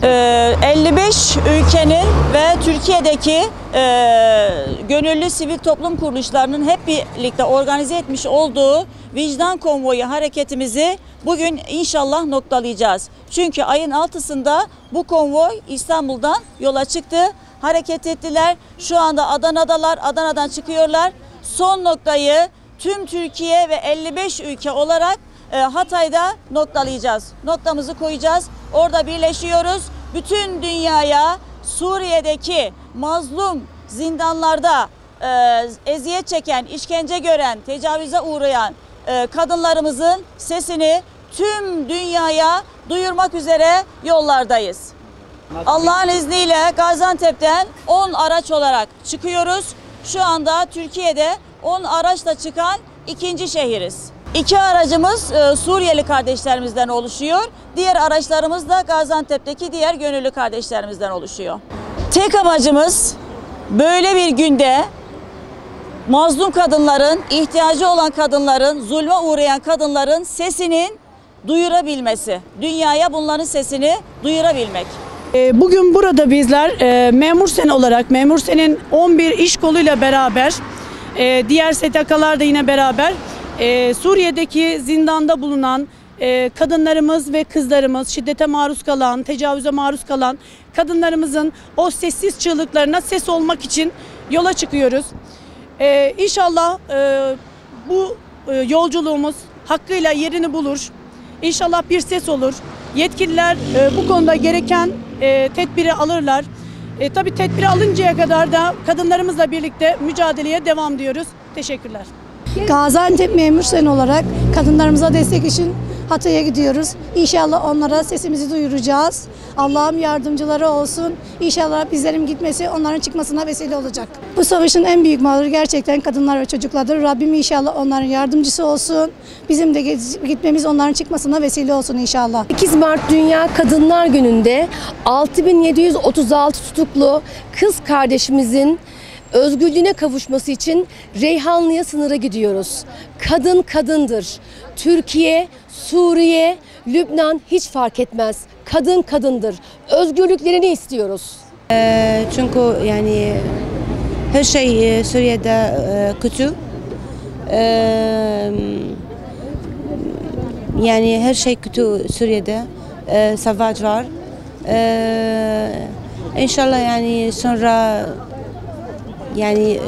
55 ülkenin ve Türkiye'deki gönüllü sivil toplum kuruluşlarının hep birlikte organize etmiş olduğu vicdan konvoyu hareketimizi bugün inşallah noktalayacağız. Çünkü ayın 6'sında bu konvoy İstanbul'dan yola çıktı, hareket ettiler. Şu anda Adana'dalar, Adana'dan çıkıyorlar. Son noktayı tüm Türkiye ve 55 ülke olarak Hatay'da noktalayacağız. Noktamızı koyacağız. Orada birleşiyoruz. Bütün dünyaya Suriye'deki mazlum zindanlarda eziyet çeken, işkence gören, tecavüze uğrayan kadınlarımızın sesini tüm dünyaya duyurmak üzere yollardayız. Allah'ın izniyle Gaziantep'ten 10 araç olarak çıkıyoruz. Şu anda Türkiye'de 10 araçla çıkan ikinci şehiriz. 2 aracımız Suriyeli kardeşlerimizden oluşuyor. Diğer araçlarımız da Gaziantep'teki diğer gönüllü kardeşlerimizden oluşuyor. Tek amacımız böyle bir günde mazlum kadınların, ihtiyacı olan kadınların, zulme uğrayan kadınların sesinin duyurabilmesi. Dünyaya bunların sesini duyurabilmek. Bugün burada bizler Memur Sen olarak, Memur Sen'in 11 iş koluyla beraber, diğer STK'lar da yine beraber Suriye'deki zindanda bulunan kadınlarımız ve kızlarımız, şiddete maruz kalan, tecavüze maruz kalan kadınlarımızın o sessiz çığlıklarına ses olmak için yola çıkıyoruz. İnşallah bu yolculuğumuz hakkıyla yerini bulur. İnşallah bir ses olur. Yetkililer bu konuda gereken tedbiri alırlar. Tabii tedbiri alıncaya kadar da kadınlarımızla birlikte mücadeleye devam diyoruz. Teşekkürler. Gaziantep Memur Sen olarak kadınlarımıza destek için Hatay'a gidiyoruz. İnşallah onlara sesimizi duyuracağız. Allah'ım yardımcıları olsun. İnşallah bizlerin gitmesi onların çıkmasına vesile olacak. Bu savaşın en büyük mağduru gerçekten kadınlar ve çocuklardır. Rabbim inşallah onların yardımcısı olsun. Bizim de gitmemiz onların çıkmasına vesile olsun inşallah. 8 Mart Dünya Kadınlar Günü'nde 6736 tutuklu kız kardeşimizin özgürlüğüne kavuşması için Reyhanlı'ya sınıra gidiyoruz. Kadın kadındır. Türkiye, Suriye, Lübnan hiç fark etmez. Kadın kadındır. Özgürlüklerini istiyoruz. Çünkü yani her şey Suriye'de kötü. Yani her şey kötü Suriye'de. Savaş var. İnşallah yani sonra yani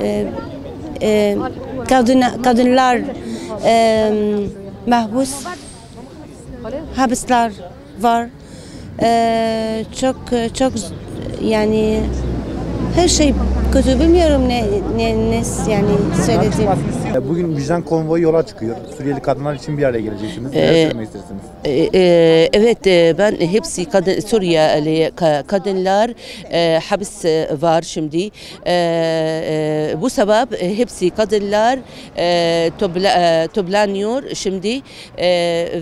kadınlar mahpus, hapisler var. Çok yani her şey kötü, bilmiyorum ne yani söyledim. Bugün vicdan konvoyu yola çıkıyor. Suriyeli kadınlar için bir araya geleceksiniz. Ne söylemek istersiniz? Evet, ben hepsi Suriyeli kadınlar hapis var şimdi. Bu sebep hepsi kadınlar toplanıyor şimdi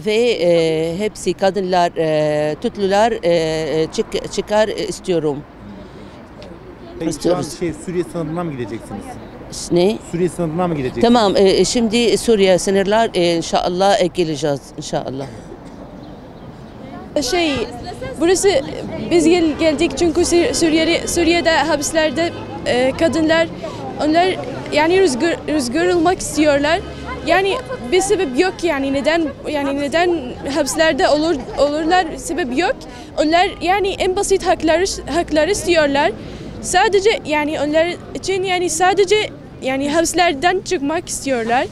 ve hepsi kadınlar tutulular çıkar istiyorum. Peki şu an Suriye sınırına mı gideceksiniz? Ne? Suriye sınırına mı gideceksiniz? Tamam, şimdi Suriye sınırlar inşallah geleceğiz inşallah. Burası biz geldik çünkü Suriye'de hapislerde kadınlar onlar yani rüzgar olmak istiyorlar. Yani bir sebep yok yani neden hapislerde olurlar sebep yok. Onlar yani en basit hakları istiyorlar. Sadece yani onlar için yani sadece yani hapislerden çıkmak istiyorlar.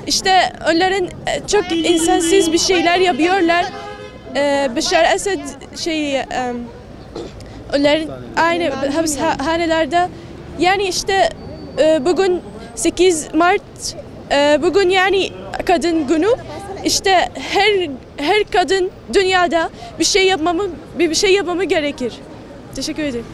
İşte onların çok insansız bir şeyler yapıyorlar. Beşar Esed onların aynı hapishanelerde yani işte bugün 8 Mart bugün yani kadın günü işte her kadın dünyada bir şey yapmamı gerekir. Teşekkür ederim.